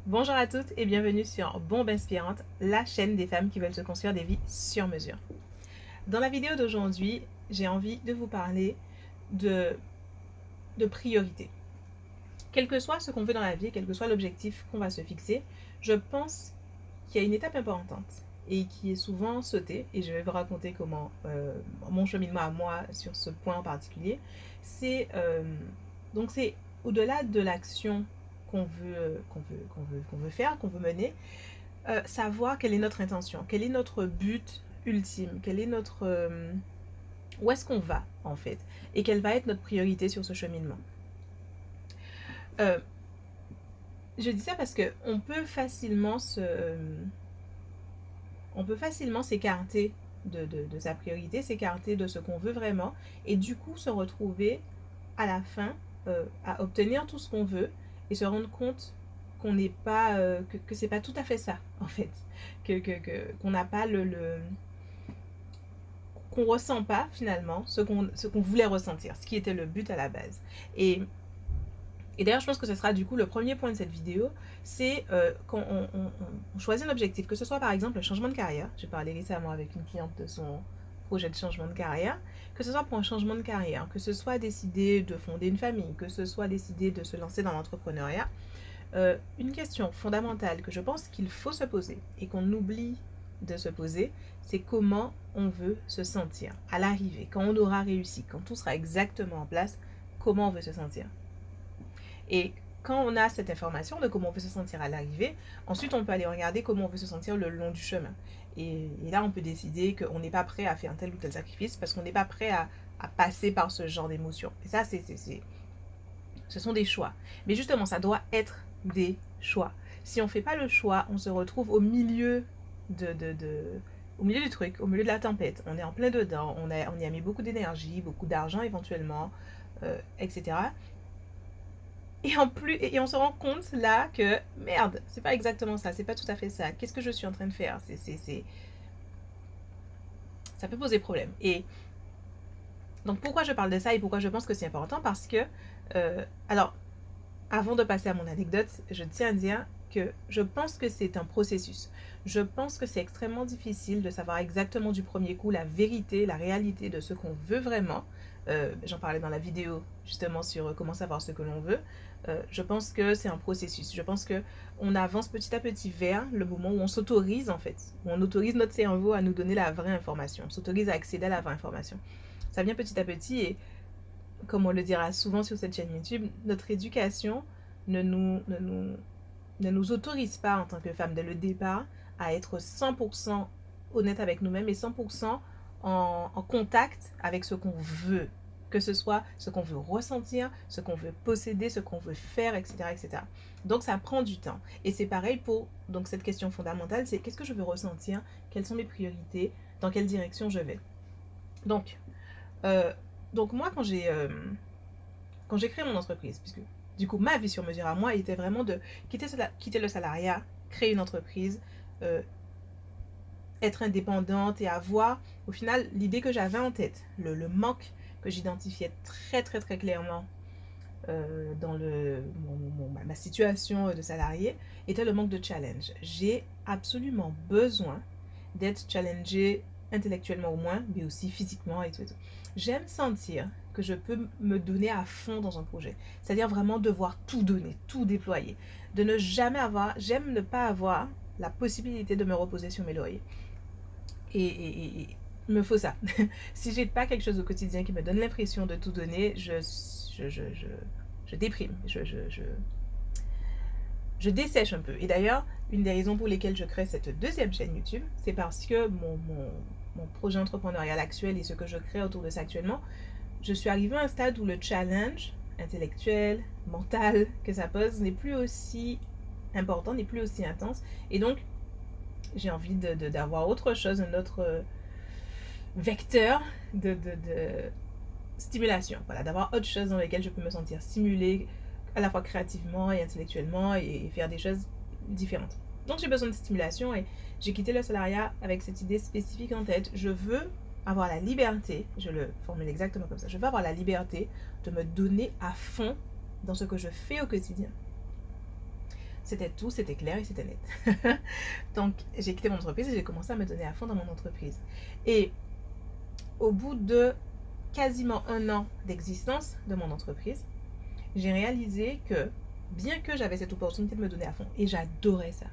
Bonjour à toutes et bienvenue sur Bombe Inspirante, la chaîne des femmes qui veulent se construire des vies sur mesure. Dans la vidéo d'aujourd'hui, j'ai envie de vous parler de, priorité. Quel que soit ce qu'on veut dans la vie, quel que soit l'objectif qu'on va se fixer, je pense qu'il y a une étape importante et qui est souvent sautée, et je vais vous raconter comment mon cheminement à moi sur ce point en particulier. C'est au-delà de l'action qu'on veut faire, qu'on veut mener, savoir quelle est notre intention, quel est notre but ultime, quel est où est-ce qu'on va en fait, et quelle va être notre priorité sur ce cheminement. Je dis ça parce que on peut facilement s'écarter de sa priorité, s'écarter de ce qu'on veut vraiment, et du coup se retrouver à la fin à obtenir tout ce qu'on veut et se rendre compte qu'on n'est pas que c'est pas tout à fait ça en fait, qu'on n'a pas qu'on ressent pas finalement ce qu'on voulait ressentir, ce qui était le but à la base. Et d'ailleurs, je pense que ce sera du coup le premier point de cette vidéo, c'est quand on choisit un objectif, que ce soit par exemple le changement de carrière. J'ai parlé récemment avec une cliente de son projet de changement de carrière, que ce soit pour un changement de carrière, que ce soit décider de fonder une famille, que ce soit décider de se lancer dans l'entrepreneuriat. Une question fondamentale que je pense qu'il faut se poser et qu'on oublie de se poser, c'est comment on veut se sentir à l'arrivée, quand on aura réussi, quand tout sera exactement en place, comment on veut se sentir. Et quand on a cette information de comment on veut se sentir à l'arrivée, ensuite on peut aller regarder comment on veut se sentir le long du chemin. Et là, on peut décider qu'on n'est pas prêt à faire tel ou tel sacrifice parce qu'on n'est pas prêt à passer par ce genre d'émotions. Et ça, ce sont des choix. Mais justement, ça doit être des choix. Si on ne fait pas le choix, on se retrouve au milieu au milieu du truc, au milieu de la tempête. On est en plein dedans, on y a mis beaucoup d'énergie, beaucoup d'argent éventuellement, etc. Et on se rend compte là que merde, c'est pas exactement ça, c'est pas tout à fait ça. Qu'est-ce que je suis en train de faire? Ça peut poser problème. Et donc pourquoi je parle de ça et pourquoi je pense que c'est important? Parce que, alors, avant de passer à mon anecdote, je tiens à dire que je pense que c'est un processus. Je pense que c'est extrêmement difficile de savoir exactement du premier coup la vérité, la réalité de ce qu'on veut vraiment. J'en parlais dans la vidéo justement sur comment savoir ce que l'on veut. Je pense que c'est un processus. Je pense que on avance petit à petit vers le moment où on s'autorise en fait, où on autorise notre cerveau à nous donner la vraie information, on s'autorise à accéder à la vraie information. Ça vient petit à petit et comme on le dira souvent sur cette chaîne YouTube, notre éducation ne nous autorise pas en tant que femme dès le départ à être 100% honnête avec nous-mêmes et 100% en contact avec ce qu'on veut, que ce soit ce qu'on veut ressentir, ce qu'on veut posséder, ce qu'on veut faire, etc., etc. Donc ça prend du temps. Et c'est pareil pour donc cette question fondamentale, c'est qu'est-ce que je veux ressentir, quelles sont mes priorités, dans quelle direction je vais. Donc, euh, moi quand j'ai créé mon entreprise, puisque du coup ma vie sur mesure à moi était vraiment de quitter le salariat, créer une entreprise, euh, être indépendante et avoir au final l'idée que j'avais en tête, le manque que j'identifiais très très très clairement dans ma situation de salarié était le manque de challenge. J'ai absolument besoin d'être challengée intellectuellement au moins, mais aussi physiquement et tout. J'aime sentir que je peux me donner à fond dans un projet. C'est-à-dire vraiment devoir tout donner, tout déployer. De ne jamais avoir, j'aime ne pas avoir la possibilité de me reposer sur mes lauriers. Et il me faut ça. Si j'ai pas quelque chose au quotidien qui me donne l'impression de tout donner, je déprime. Je dessèche un peu. Et d'ailleurs, une des raisons pour lesquelles je crée cette deuxième chaîne YouTube, c'est parce que mon projet entrepreneurial actuel et ce que je crée autour de ça actuellement, je suis arrivée à un stade où le challenge intellectuel, mental que ça pose n'est plus aussi important, n'est plus aussi intense. Et donc, j'ai envie d'avoir autre chose, un autre vecteur de stimulation. Voilà, d'avoir autre chose dans lesquelles je peux me sentir stimulée à la fois créativement et intellectuellement et faire des choses différentes. Donc j'ai besoin de stimulation et j'ai quitté le salariat avec cette idée spécifique en tête. Je veux avoir la liberté, je le formule exactement comme ça, je veux avoir la liberté de me donner à fond dans ce que je fais au quotidien. C'était tout, c'était clair et c'était net. Donc j'ai quitté mon entreprise et j'ai commencé à me donner à fond dans mon entreprise. Et au bout de quasiment 1 an d'existence de mon entreprise, j'ai réalisé que bien que j'avais cette opportunité de me donner à fond, et j'adorais ça,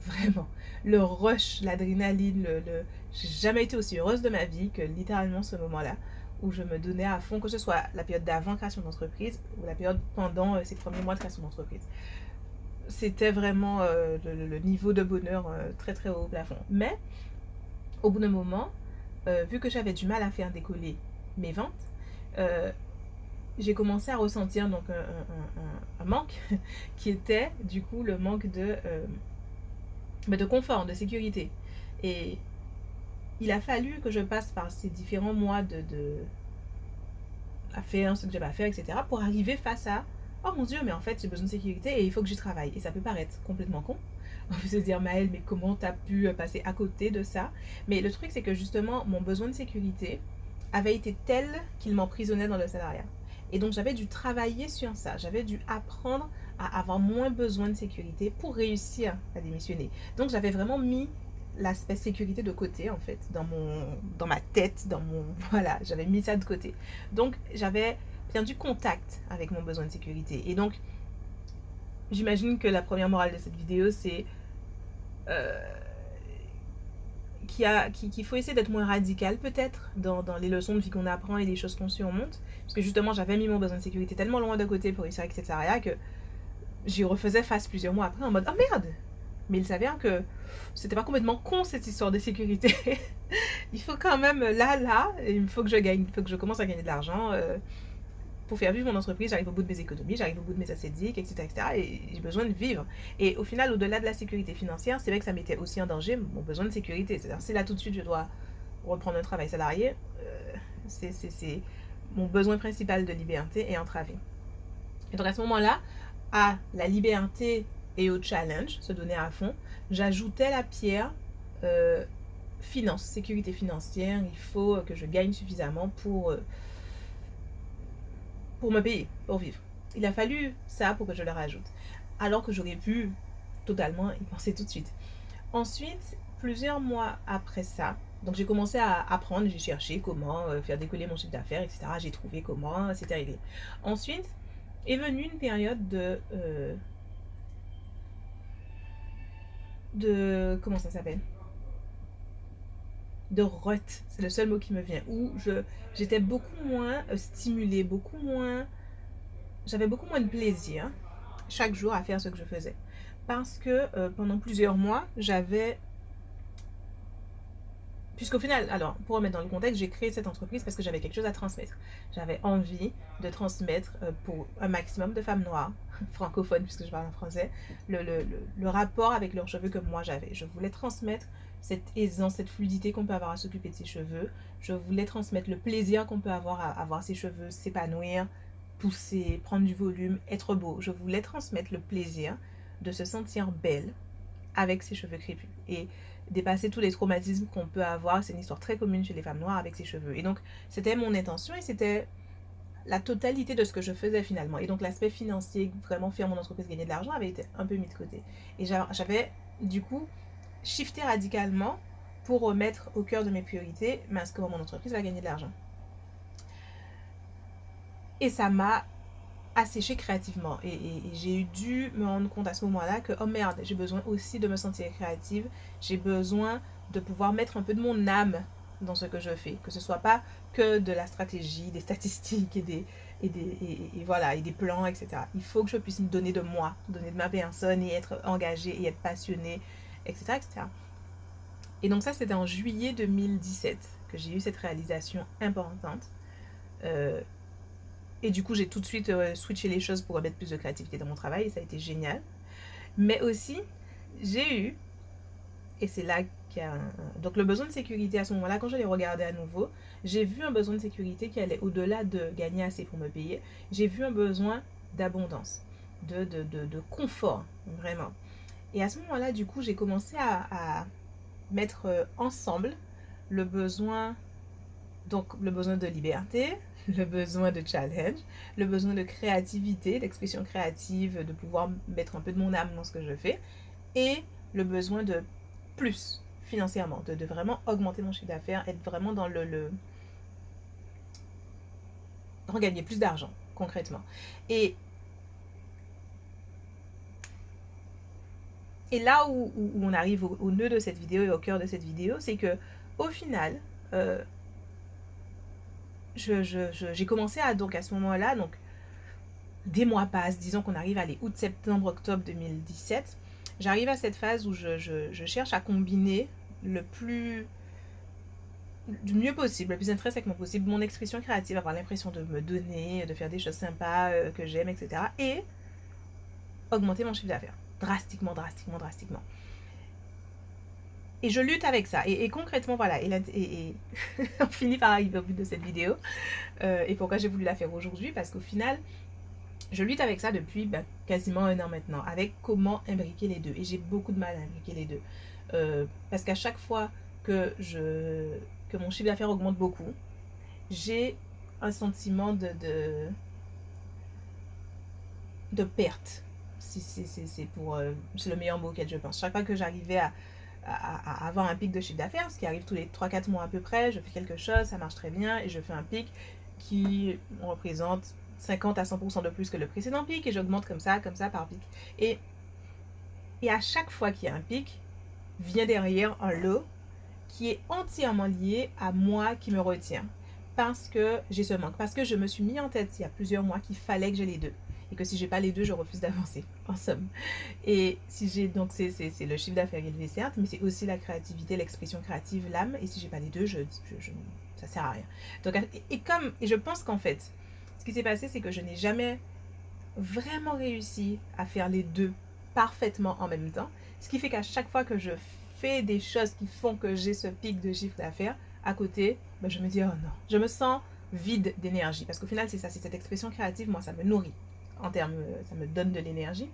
vraiment, le rush, l'adrénaline, j'ai jamais été aussi heureuse de ma vie que littéralement ce moment-là où je me donnais à fond, que ce soit la période d'avant création d'entreprise ou la période pendant ces premiers mois de création d'entreprise. C'était vraiment le niveau de bonheur très très haut au plafond. Mais au bout d'un moment, vu que j'avais du mal à faire décoller mes ventes, euh, j'ai commencé à ressentir donc un manque qui était du coup le manque de confort, de sécurité. Et il a fallu que je passe par ces différents mois à faire ce que j'avais à faire, etc. pour arriver face à oh mon Dieu, mais en fait j'ai besoin de sécurité et il faut que j'y travaille. Et ça peut paraître complètement con. On peut se dire Maëlle, mais comment t'as pu passer à côté de ça? Mais le truc c'est que justement mon besoin de sécurité avait été tel qu'il m'emprisonnait dans le salariat. Et donc j'avais dû travailler sur ça, j'avais dû apprendre à avoir moins besoin de sécurité pour réussir à démissionner. Donc j'avais vraiment mis l'aspect sécurité de côté en fait dans ma tête, voilà, j'avais mis ça de côté. Donc j'avais perdu contact avec mon besoin de sécurité. Et donc j'imagine que la première morale de cette vidéo c'est euh, qu'il faut essayer d'être moins radical peut-être dans les leçons de vie qu'on apprend et les choses qu'on surmonte. Parce que justement, j'avais mis mon besoin de sécurité tellement loin de côté pour réussir avec cette salariat que j'y refaisais face plusieurs mois après en mode « Oh merde !» Mais il s'avère que c'était pas complètement con cette histoire de sécurité. Il faut quand même, il faut que je commence à gagner de l'argent. Pour faire vivre mon entreprise, j'arrive au bout de mes économies, j'arrive au bout de mes assédiques, etc., etc. Et j'ai besoin de vivre. Et au final, au-delà de la sécurité financière, c'est vrai que ça mettait aussi en danger mon besoin de sécurité. C'est-à-dire, si là tout de suite je dois reprendre un travail salarié, c'est mon besoin principal de liberté est entravé. Et donc à ce moment-là, à la liberté et au challenge, se donner à fond, j'ajoutais la pierre finance, sécurité financière. Il faut que je gagne suffisamment pour me payer, pour vivre. Il a fallu ça pour que je le rajoute. Alors que j'aurais pu totalement y penser tout de suite. Ensuite, plusieurs mois après ça, donc j'ai commencé à apprendre, j'ai cherché comment faire décoller mon chiffre d'affaires, etc. J'ai trouvé comment, c'était réglé. Ensuite, est venue une période comment ça s'appelle? De rut, c'est le seul mot qui me vient, où j'étais beaucoup moins stimulée, j'avais beaucoup moins de plaisir chaque jour à faire ce que je faisais. Parce que pendant plusieurs mois, puisqu'au final, alors pour remettre dans le contexte, j'ai créé cette entreprise parce que j'avais quelque chose à transmettre. J'avais envie de transmettre pour un maximum de femmes noires, francophones puisque je parle en français, le rapport avec leurs cheveux que moi j'avais. Je voulais transmettre cette aisance, cette fluidité qu'on peut avoir à s'occuper de ses cheveux. Je voulais transmettre le plaisir qu'on peut avoir à avoir ses cheveux s'épanouir, pousser, prendre du volume, être beau. Je voulais transmettre le plaisir de se sentir belle avec ses cheveux crépus et dépasser tous les traumatismes qu'on peut avoir. C'est une histoire très commune chez les femmes noires avec ses cheveux. Et donc, c'était mon intention et c'était la totalité de ce que je faisais finalement. Et donc, l'aspect financier, vraiment faire mon entreprise gagner de l'argent, avait été un peu mis de côté. Et j'avais, du coup, shifté radicalement pour remettre au cœur de mes priorités, mais est-ce que mon entreprise va gagner de l'argent? Et ça m'a asséché créativement. Et j'ai dû me rendre compte à ce moment-là que, oh merde, j'ai besoin aussi de me sentir créative. J'ai besoin de pouvoir mettre un peu de mon âme dans ce que je fais. Que ce soit pas que de la stratégie, des statistiques et voilà, et des plans, etc. Il faut que je puisse me donner de moi, donner de ma personne et être engagée et être passionnée, etc., etc. Et donc ça, c'était en juillet 2017 que j'ai eu cette réalisation importante. Et du coup, j'ai tout de suite switché les choses pour mettre plus de créativité dans mon travail et ça a été génial. Mais aussi, j'ai eu, et c'est là qu'il y a donc le besoin de sécurité à ce moment-là, quand je l'ai regardé à nouveau, j'ai vu un besoin de sécurité qui allait au-delà de gagner assez pour me payer. J'ai vu un besoin d'abondance, de confort, vraiment. Et à ce moment-là, du coup, j'ai commencé à mettre ensemble le besoin, donc le besoin de liberté, le besoin de challenge, le besoin de créativité, d'expression créative, de pouvoir mettre un peu de mon âme dans ce que je fais, et le besoin de plus financièrement, de vraiment augmenter mon chiffre d'affaires, être vraiment dans regagner plus d'argent, concrètement. Et là où on arrive au nœud de cette vidéo et au cœur de cette vidéo, c'est que au final, j'ai commencé à ce moment-là, donc des mois passent, disons qu'on arrive à les août, septembre, octobre 2017, j'arrive à cette phase où je cherche à combiner du mieux possible, le plus intrinsèquement possible, mon expression créative, avoir l'impression de me donner, de faire des choses sympas que j'aime, etc. Et augmenter mon chiffre d'affaires. Drastiquement, drastiquement, drastiquement. Et je lutte avec ça. Et concrètement, voilà. Et on finit par arriver au bout de cette vidéo. Et pourquoi j'ai voulu la faire aujourd'hui? Parce qu'au final, je lutte avec ça depuis quasiment 1 an maintenant. Avec comment imbriquer les deux. Et j'ai beaucoup de mal à imbriquer les deux. Parce qu'à chaque fois que mon chiffre d'affaires augmente beaucoup, j'ai un sentiment de perte. C'est le meilleur mot auquel je pense. Chaque fois que j'arrivais à avoir un pic de chiffre d'affaires, ce qui arrive tous les 3-4 mois à peu près, je fais quelque chose, ça marche très bien, et je fais un pic qui représente 50 à 100% de plus que le précédent pic, et j'augmente comme ça par pic. Et à chaque fois qu'il y a un pic, vient derrière un lot qui est entièrement lié à moi qui me retiens. Parce que j'ai ce manque. Parce que je me suis mis en tête il y a plusieurs mois qu'il fallait que j'ai les deux. Et que si j'ai pas les deux, je refuse d'avancer. En somme. Et si j'ai donc c'est le chiffre d'affaires élevé certes, mais c'est aussi la créativité, l'expression créative, l'âme. Et si j'ai pas les deux, ça sert à rien. Donc et je pense qu'en fait, ce qui s'est passé, c'est que je n'ai jamais vraiment réussi à faire les deux parfaitement en même temps. Ce qui fait qu'à chaque fois que je fais des choses qui font que j'ai ce pic de chiffre d'affaires, à côté, je me dis oh non, je me sens vide d'énergie. Parce qu'au final, c'est ça, c'est cette expression créative, moi, ça me nourrit. Ça me donne de l'énergie.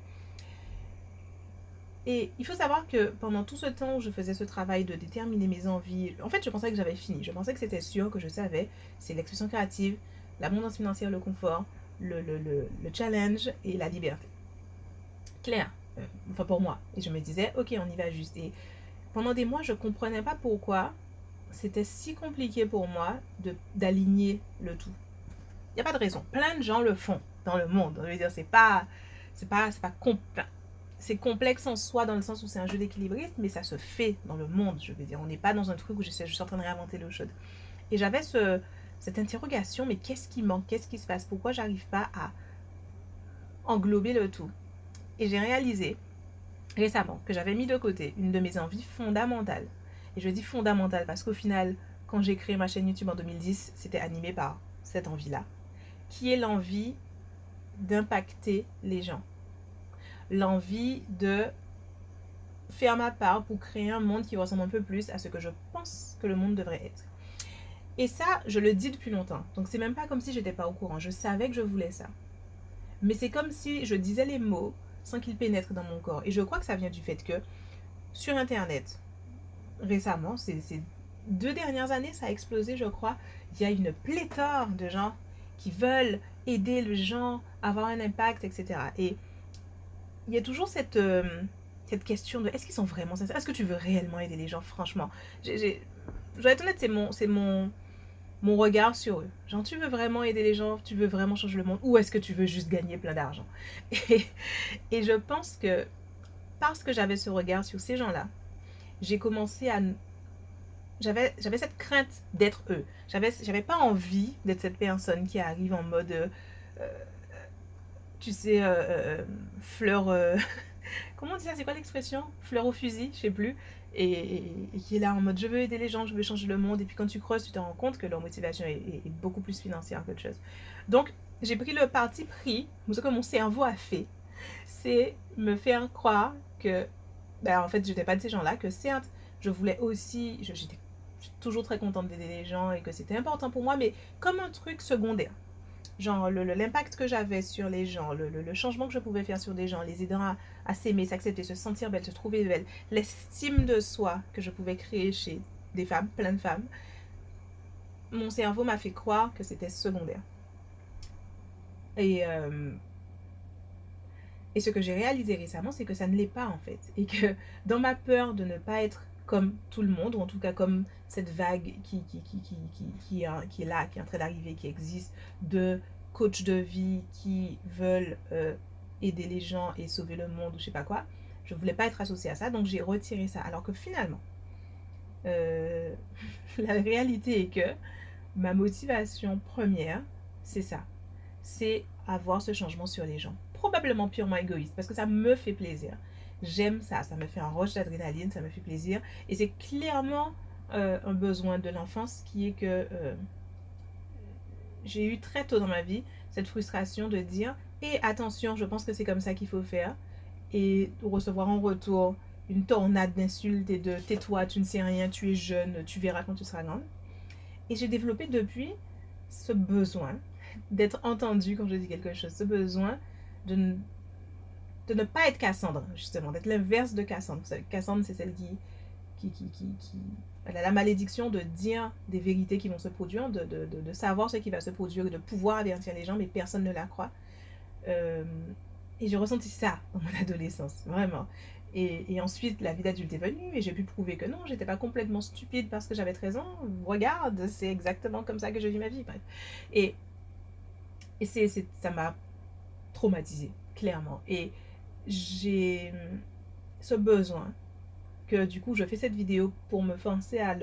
Et il faut savoir que pendant tout ce temps où je faisais ce travail de déterminer mes envies, en fait, je pensais que j'avais fini. Je pensais que c'était sûr, que je savais. C'est l'expression créative, l'abondance financière, le confort, le challenge et la liberté. Clair. Enfin, pour moi. Et je me disais, ok, on y va juste. Et pendant des mois, je ne comprenais pas pourquoi c'était si compliqué pour moi d'aligner le tout. Il n'y a pas de raison. Plein de gens le font dans le monde. Je veux dire, c'est complexe en soi dans le sens où c'est un jeu d'équilibriste, mais ça se fait dans le monde. Je veux dire, on n'est pas dans un truc où je suis en train de réinventer l'eau chaude. Et j'avais cette interrogation, mais qu'est-ce qui manque? Qu'est-ce qui se passe? Pourquoi j'arrive pas à englober le tout? Et j'ai réalisé récemment que j'avais mis de côté une de mes envies fondamentales. Et je dis fondamentale parce qu'au final, quand j'ai créé ma chaîne YouTube en 2010, c'était animé par cette envie-là, qui est l'envie d'impacter les gens. L'envie de faire ma part pour créer un monde qui ressemble un peu plus à ce que je pense que le monde devrait être. Et ça, je le dis depuis longtemps. Donc c'est même pas comme si j'étais pas au courant. Je savais que je voulais ça. Mais c'est comme si je disais les mots sans qu'ils pénètrent dans mon corps. Et je crois que ça vient du fait que sur Internet, récemment, ces 2 dernières années, ça a explosé, je crois. Il y a une pléthore de gens qui veulent aider les gens, avoir un impact, etc. Et il y a toujours cette question de est-ce qu'ils sont vraiment sincères? Est-ce que tu veux réellement aider les gens? Franchement, je dois être honnête, c'est mon regard sur eux. Genre, tu veux vraiment aider les gens? Tu veux vraiment changer le monde? Ou est-ce que tu veux juste gagner plein d'argent? Et je pense que parce que j'avais ce regard sur ces gens-là, j'ai commencé à... J'avais cette crainte d'être eux. J'avais pas envie d'être cette personne qui arrive en mode... tu sais, fleur... comment on dit ça? C'est quoi l'expression? Fleur au fusil, je sais plus. Et qui est là en mode je veux aider les gens, je veux changer le monde. Et puis quand tu creuses, tu te rends compte que leur motivation est beaucoup plus financière qu'autre chose. Donc, j'ai pris le parti pris, ce que mon cerveau a fait, c'est me faire croire que, en fait, j'étais pas de ces gens-là, que certes, je voulais aussi, j'étais toujours très contente d'aider les gens et que c'était important pour moi, mais comme un truc secondaire. Genre l'impact que j'avais sur les gens, le changement que je pouvais faire sur des gens, les aidant à s'aimer, s'accepter, se sentir belle, se trouver belle, l'estime de soi que je pouvais créer chez des femmes, plein de femmes, mon cerveau m'a fait croire que c'était secondaire. Et ce que j'ai réalisé récemment, c'est que ça ne l'est pas en fait. Et que dans ma peur de ne pas être comme tout le monde, ou en tout cas comme cette vague qui est là, qui est en train d'arriver, qui existe, de coachs de vie qui veulent aider les gens et sauver le monde ou je sais pas quoi, je voulais pas être associée à ça, donc j'ai retiré ça. Alors que finalement, la réalité est que ma motivation première, c'est ça. C'est avoir ce changement sur les gens. Probablement purement égoïste, parce que ça me fait plaisir. J'aime ça, ça me fait un rush d'adrénaline, ça me fait plaisir. Et c'est clairement un besoin de l'enfance qui est que j'ai eu très tôt dans ma vie cette frustration de dire et attention, je pense que c'est comme ça qu'il faut faire. Et recevoir en retour une tornade d'insultes et de tais-toi, tu ne sais rien, tu es jeune, tu verras quand tu seras grande. Et j'ai développé depuis ce besoin d'être entendue quand je dis quelque chose, ce besoin de ne pas être Cassandre, justement, d'être l'inverse de Cassandre. Cassandre, c'est celle qui elle a la malédiction de dire des vérités qui vont se produire, de savoir ce qui va se produire et de pouvoir avertir les gens, mais personne ne la croit. Et j'ai ressenti ça dans mon adolescence, vraiment. Et ensuite, la vie d'adulte est venue et j'ai pu prouver que non, j'étais pas complètement stupide parce que j'avais 13 ans. Regarde, c'est exactement comme ça que je vis ma vie. Bref. Et ça m'a traumatisée, clairement. Et j'ai ce besoin que du coup, je fais cette vidéo pour me forcer à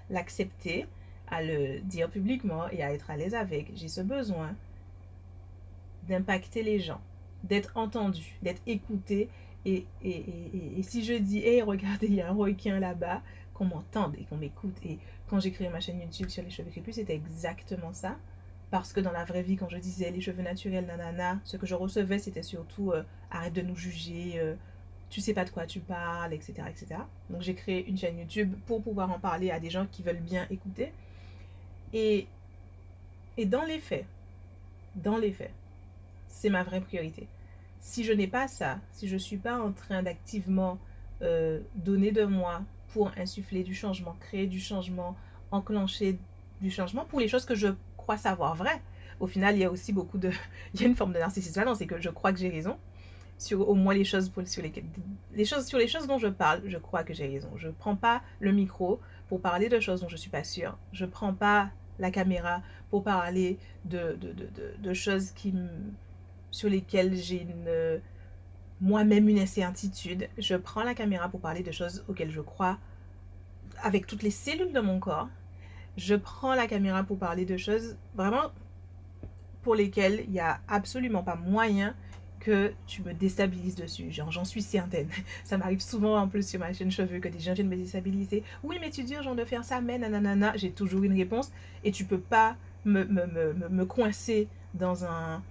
l'accepter, à le dire publiquement et à être à l'aise avec. J'ai ce besoin d'impacter les gens, d'être entendu, d'être écouté. Et si je dis, hé, hey, regardez, il y a un requin là-bas, qu'on m'entende et qu'on m'écoute. Et quand j'ai créé ma chaîne YouTube sur les cheveux crépus, c'était exactement ça. Parce que dans la vraie vie, quand je disais les cheveux naturels, nanana, ce que je recevais, c'était surtout arrête de nous juger, tu sais pas de quoi tu parles, etc., etc. Donc j'ai créé une chaîne YouTube pour pouvoir en parler à des gens qui veulent bien écouter. Et dans les faits, c'est ma vraie priorité. Si je n'ai pas ça, si je ne suis pas en train d'activement donner de moi pour insuffler du changement, créer du changement, enclencher du changement pour les choses que je crois savoir vraies. Au final, il y a aussi beaucoup de... il y a une forme de narcissisme là, c'est que je crois que j'ai raison. Sur au moins les choses sur les choses dont je parle, je crois que j'ai raison. Je ne prends pas le micro pour parler de choses dont je ne suis pas sûre. Je ne prends pas la caméra pour parler de choses sur lesquelles j'ai moi-même une incertitude. Je prends la caméra pour parler de choses auxquelles je crois avec toutes les cellules de mon corps. Je prends la caméra pour parler de choses vraiment pour lesquelles il n'y a absolument pas moyen que tu me déstabilises dessus. Genre, j'en suis certaine. Ça m'arrive souvent en plus sur ma chaîne cheveux que des gens viennent me déstabiliser. Oui, mais tu dis aux gens de faire ça, mais nanana. J'ai toujours une réponse et tu peux pas me coincer dans un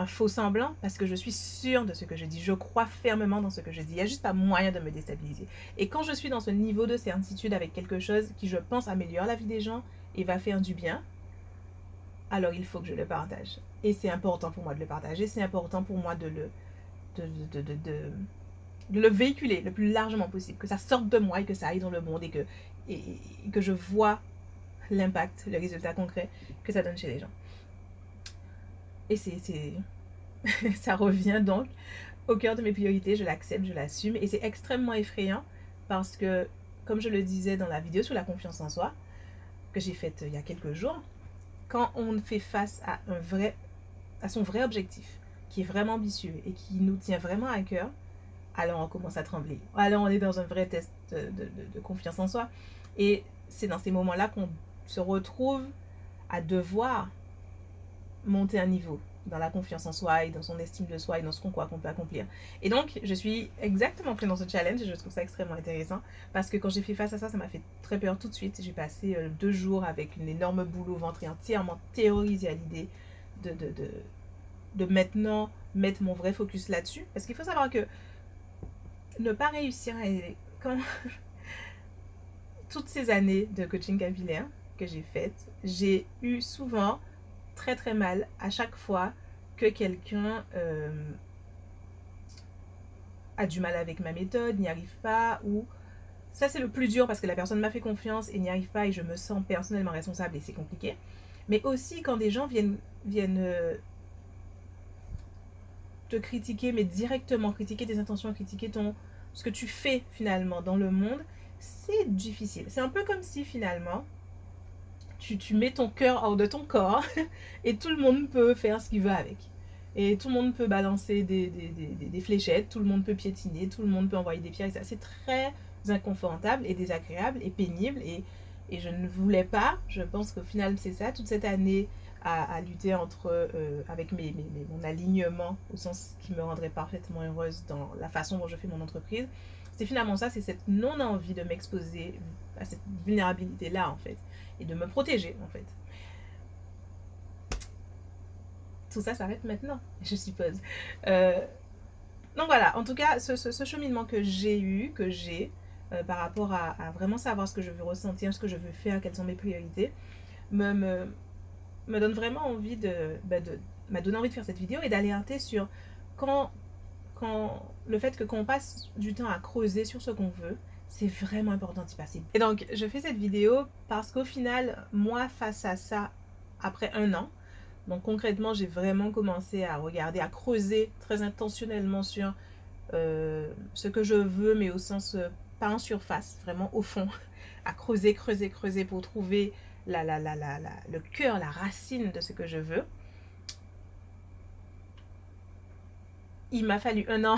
faux semblant parce que je suis sûre de ce que je dis. Je crois fermement dans ce que je dis. Il n'y a juste pas moyen de me déstabiliser. Et quand je suis dans ce niveau de certitude avec quelque chose qui, je pense, améliore la vie des gens et va faire du bien, alors il faut que je le partage. Et c'est important pour moi de le partager, c'est important pour moi de le véhiculer le plus largement possible, que ça sorte de moi et que ça aille dans le monde et que je vois l'impact, le résultat concret que ça donne chez les gens. Et ça revient donc au cœur de mes priorités, je l'accepte, je l'assume et c'est extrêmement effrayant parce que, comme je le disais dans la vidéo sur la confiance en soi, que j'ai faite il y a quelques jours, quand on fait face à son vrai objectif, qui est vraiment ambitieux et qui nous tient vraiment à cœur, alors on commence à trembler. Alors on est dans un vrai test de confiance en soi. Et c'est dans ces moments-là qu'on se retrouve à devoir monter un niveau dans la confiance en soi et dans son estime de soi et dans ce qu'on croit qu'on peut accomplir. Et donc, je suis exactement prise dans ce challenge et je trouve ça extrêmement intéressant parce que quand j'ai fait face à ça, ça m'a fait très peur tout de suite. J'ai passé 2 jours avec une énorme boule au ventre et entièrement terrorisée à l'idée de maintenant mettre mon vrai focus là-dessus. Parce qu'il faut savoir que ne pas réussir quand toutes ces années de coaching capillaire que j'ai faites, j'ai eu souvent très très mal à chaque fois que quelqu'un a du mal avec ma méthode, n'y arrive pas ou Ça, c'est le plus dur parce que la personne m'a fait confiance et n'y arrive pas et je me sens personnellement responsable et c'est compliqué. Mais aussi quand des gens viennent te critiquer, mais directement critiquer tes intentions, critiquer ce que tu fais finalement dans le monde, c'est difficile. C'est un peu comme si finalement tu mets ton cœur hors de ton corps et tout le monde peut faire ce qu'il veut avec. Et tout le monde peut balancer des fléchettes, tout le monde peut piétiner, tout le monde peut envoyer des pierres. Et ça, c'est très inconfortable et désagréable et pénible. Et je ne voulais pas, je pense qu'au final, c'est ça, toute cette année à lutter avec mon alignement, au sens qui me rendrait parfaitement heureuse dans la façon dont je fais mon entreprise. C'est finalement ça, c'est cette non-envie de m'exposer à cette vulnérabilité-là, en fait, et de me protéger, en fait. Tout ça s'arrête maintenant, je suppose. Donc voilà, en tout cas, ce cheminement que j'ai par rapport à vraiment savoir ce que je veux ressentir, ce que je veux faire, quelles sont mes priorités, me donne vraiment envie m'a donné envie de faire cette vidéo et d'alerter sur quand le fait que quand on passe du temps à creuser sur ce qu'on veut, c'est vraiment important d'y passer. Et donc, je fais cette vidéo parce qu'au final, moi, face à ça, après 1 an, donc concrètement, j'ai vraiment commencé à regarder, à creuser très intentionnellement sur ce que je veux, mais au sens, pas en surface, vraiment au fond, à creuser pour trouver le cœur, la racine de ce que je veux. Il m'a fallu 1 an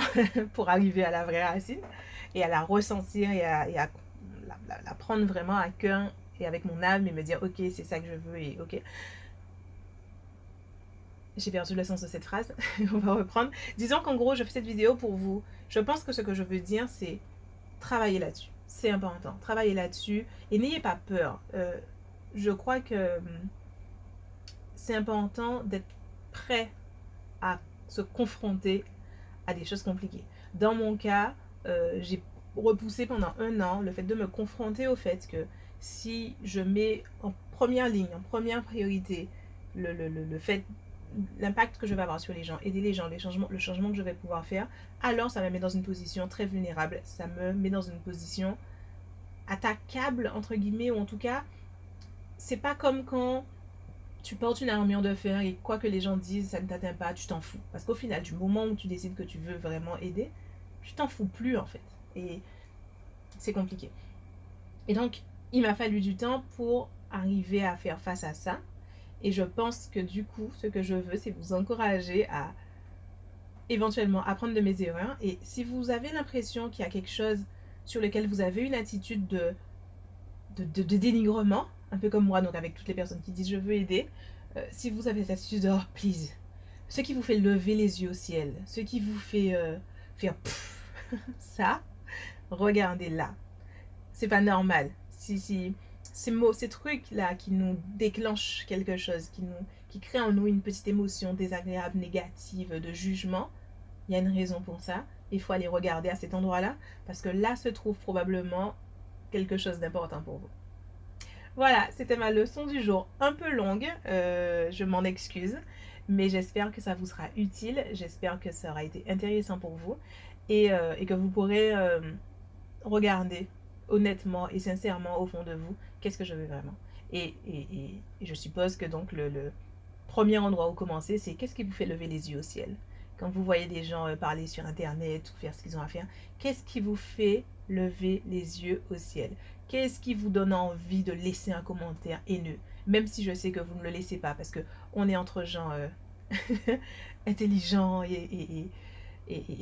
pour arriver à la vraie racine et à la ressentir et à la prendre vraiment à cœur et avec mon âme et me dire ok, c'est ça que je veux et ok. J'ai perdu le sens de cette phrase, on va reprendre. Disons qu'en gros, je fais cette vidéo pour vous. Je pense que ce que je veux dire, c'est travailler là-dessus. C'est important, travailler là-dessus et n'ayez pas peur. Je crois que c'est important d'être prêt à se confronter à des choses compliquées. Dans mon cas, j'ai repoussé pendant 1 an le fait de me confronter au fait que si je mets en première ligne, en première priorité, le fait, l'impact que je vais avoir sur les gens, aider les gens, le changement que je vais pouvoir faire, alors ça me met dans une position très vulnérable, ça me met dans une position attaquable, entre guillemets, ou en tout cas, c'est pas comme quand tu portes une armure de fer et quoi que les gens disent, ça ne t'atteint pas, tu t'en fous. Parce qu'au final, du moment où tu décides que tu veux vraiment aider, tu t'en fous plus en fait. Et c'est compliqué. Et donc, il m'a fallu du temps pour arriver à faire face à ça. Et je pense que du coup, ce que je veux, c'est vous encourager à éventuellement apprendre de mes erreurs. Et si vous avez l'impression qu'il y a quelque chose sur lequel vous avez une attitude de dénigrement, un peu comme moi, donc avec toutes les personnes qui disent je veux aider, si vous avez cette attitude de oh, please, ce qui vous fait lever les yeux au ciel, ce qui vous fait faire pfff, ça, regardez là. C'est pas normal. Si ces trucs-là qui nous déclenchent quelque chose, qui créent en nous une petite émotion désagréable, négative, de jugement, il y a une raison pour ça. Il faut aller regarder à cet endroit-là, parce que là se trouve probablement quelque chose d'important pour vous. Voilà, c'était ma leçon du jour, un peu longue, je m'en excuse, mais j'espère que ça vous sera utile, j'espère que ça aura été intéressant pour vous et que vous pourrez regarder honnêtement et sincèrement au fond de vous, qu'est-ce que je veux vraiment. Et je suppose que donc le premier endroit où commencer, c'est qu'est-ce qui vous fait lever les yeux au ciel. Quand vous voyez des gens parler sur internet ou faire ce qu'ils ont à faire, qu'est-ce qui vous fait lever les yeux au ciel? Qu'est-ce qui vous donne envie de laisser un commentaire haineux? Même si je sais que vous ne le laissez pas parce qu'on est entre gens intelligents et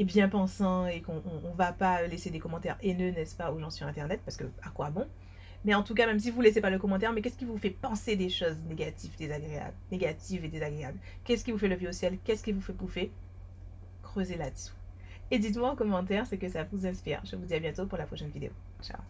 bien pensants et qu'on ne va pas laisser des commentaires haineux, n'est-ce pas, aux gens sur internet parce que à quoi bon? Mais en tout cas, même si vous ne laissez pas le commentaire, mais qu'est-ce qui vous fait penser des choses négatives et désagréables? Qu'est-ce qui vous fait lever au ciel? Qu'est-ce qui vous fait bouffer? Creusez là-dessous. Et dites-moi en commentaire ce que ça vous inspire. Je vous dis à bientôt pour la prochaine vidéo. Ciao.